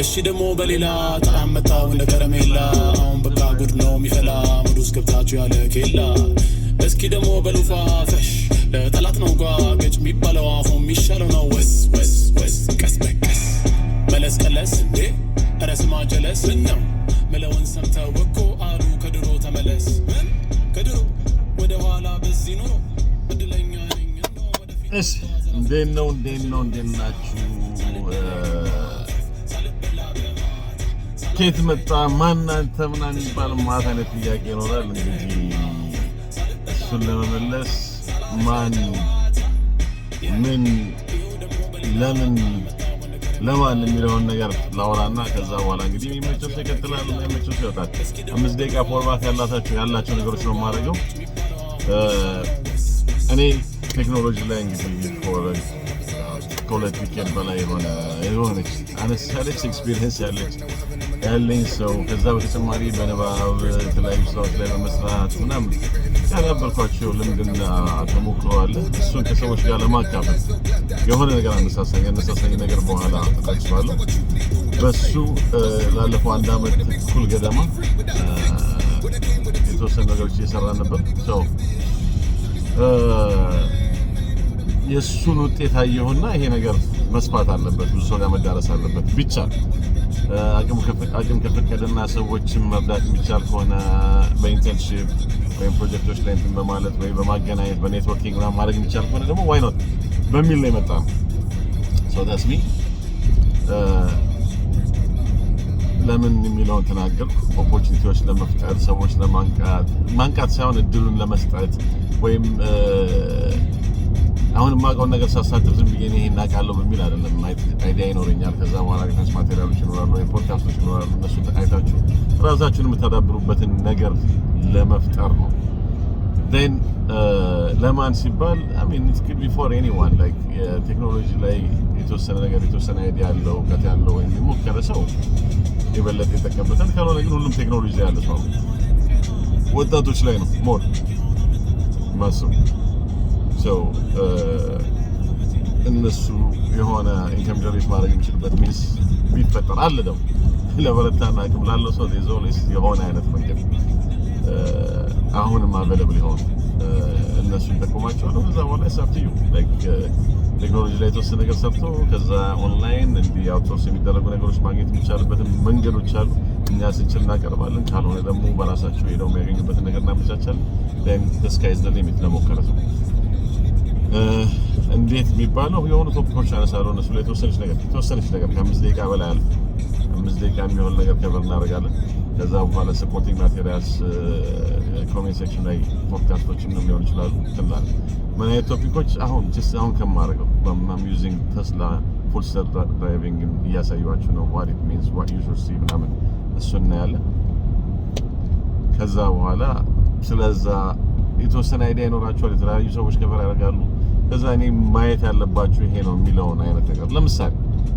እሺ ደሞ በሌላ ጣም መጣው እንደ ከረሜላ አሁን በቃ ጉድ ነው የሚፈላ ሙዱስ ገብታችሁ ያለ ኬላ እስኪ ደሞ በሉፋ ፈሽ ለጠላት ነው ጓገጭ የሚባለው አሁን የሚሻለው ነው ወስ ወስ ወስ ቀስ በቀስ መለስ ቀለስ እንዴ ኧረ ስማ ጀለስ ነው ምለውን ሰምተው እኮ አሉ ከድሮ ተመለስ ከድሮ ወደ ኋላ በዚህ ኖሮ እድለኛ ነኝ እንደው ወደፊት እሺ እንዴት ናችሁ ከየት መጣ ማን አንተ ምናምን የሚባል ማታ አይነት ጥያቄ ይኖራል እንግዲህ እሱን ለመመለስ ማን ምን ለምን ለማን የሚለውን ነገር ላውራና ከዛ በኋላ እንግዲህ የሚመቸው ይቀጥላል የሚመቸው ይወጣል 5 ደቂቃ ፎርማት ያላቸው ነገሮች ነው የማደርገው እኔ ቴክኖሎጂ ላይ እንግዲህ ኮሌጅ ዊኬንድ በላይ የሆነች አነሳለች ኤክስፒሪየንስ ያለኝ ሰው ከዛ በተጨማሪ በንባብ የተለያዩ ስራዎች ላይ በመስራት ምናምን ያዳበርኳቸው ልምድና ተሞክሮ አለ እሱን ከሰዎች ጋር ለማካፈል የሆነ ነገር አነሳሳኝ ነገር በኋላ ተጠቅሷለሁ በሱ ላለፈው 1 ዓመት ኩል ገደማ የተወሰኑ ነገሮች እየሰራ ነበር የሱን ውጤት አየሁና ይሄ ነገር መስፋት አለበት ብዙ ሰው ጋር መዳረስ አለበት ብቻ አቅም ከፈቀደና ሰዎችን መርዳት የሚቻል ከሆነ በኢንተርንሺፕ ወይም ፕሮጀክቶች ላይ እንትን በማለት ወይ በማገናኘት በኔትወርኪንግ ምናምን ማድረግ የሚቻል ከሆነ ደግሞ ዋይ ኖት በሚል ነው የመጣው ሶ ዳትስ ሚ ለምን የሚለውን ተናገርኩ ኦፖርቹኒቲዎች ለመፍጠር ሰዎች ለማንቃት ሳይሆን እድሉን ለመስጠት ወይም አሁን የማውቀውን ነገር ሳሳትፍ ዝም ብዬ ይሄን እናውቃለሁ በሚል አይደለም አይዲያ ይኖረኛል ከዛ በኋላ ሪፈረንስ ማቴሪያሎች ይኖራሉ ፖድካስቶች ይኖራሉ እነሱ ተካይታችሁ ራሳችሁን የምታዳብሩበትን ነገር ለመፍጠር ነው then ለማን ሲባል I mean it could be for anyone like ቴክኖሎጂ ላይ የተወሰነ አይዲያ ያለው እውቀት ያለው ወይም የሚሞክር ሰው የበለጠ ይጠቀምበታል ካልሆነ ግን ሁሉም ቴክኖሎጂ ላይ ያለ ሰው ወጣቶች ላይ ነው ሞር ማሰብ so እነሱ የሆነ ኢንካም ጀነሬት ማድረግ የሚችሉበት ሚንስ ቢፈጠር አለ ደግሞ ለበረታና አቅም ላለው ሰው ዴዞሊስ የሆነ አይነት መንገድ አሁንም አቬለብል ይሆን እነሱ ይጠቀማቸዋል ከዛ በኋላ ሰፍቲዩ ላይክ ቴክኖሎጂ ላይ የተወሰነ ነገር ሰርቶ ከዛ ኦንላይን እንዲህ አውትሶርስ የሚደረጉ ነገሮች ማግኘት የሚቻልበትን መንገዶች አሉ እኛ ስንችል እናቀርባለን ካልሆነ ደግሞ በራሳቸው ሄደው የሚያገኙበትን ነገር እናመቻቻለን then the sky is the limit ለሞከረ ሰው እንዴት የሚባለው የሆኑ ቶፒኮች አነሳለሁ እነሱ ላይ የተወሰነች ነገር ከ5 ደቂቃ በላይ አለ 5 ደቂቃ የሚሆን ነገር ከበር እናደርጋለን ከዛ በኋላ ሰፖርቲንግ ማቴሪያልስ ኮሜንት ሴክሽን ላይ ፖድካስቶችም ነው የሚሆን ይችላሉ ትላል ምን አይነት ቶፒኮች አሁን ከማረገው I'm using Tesla full self driving እያሳየኋችሁ ነው what it means what you should see ምናምን እሱና ያለ ከዛ በኋላ ስለዛ የተወሰነ አይዲያ ይኖራችኋል የተለያዩ ሰዎች ከበር ያደርጋሉ ከዛ እኔ ማየት ያለባችሁ ይሄ ነው የሚለውን አይነት ነገር ለምሳሌ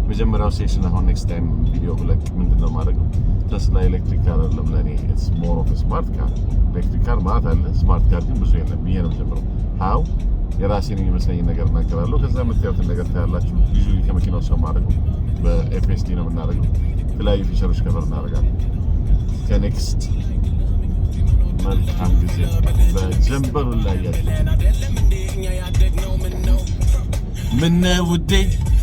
መጀመሪያው ሴሽን አሁን ኔክስት ታይም ቪዲዮ ብለቅ ምንድነው ማድረገው ተስላ ኤሌክትሪክ ካር አይደለም ለኔ it's more of a smart car ኤሌክትሪክ ካር ማለት አለ ስማርት ካር ግን ብዙ የለም ብዬ ነው ጀምረው how የራሴን የሚመስለኝ ነገር እናገራለሁ ከዛ የምታዩትን ነገር ታያላችሁ ዩዥሊ ከመኪናው ሰው ማድረገው በኤፍኤስዲ ነው የምናደርገው የተለያዩ ፊቸሮች ከበር እናደርጋለን ከኔክስት መልካም ጊዜ በጀንበሩ ላይ ያለ ምን ነው ውዴ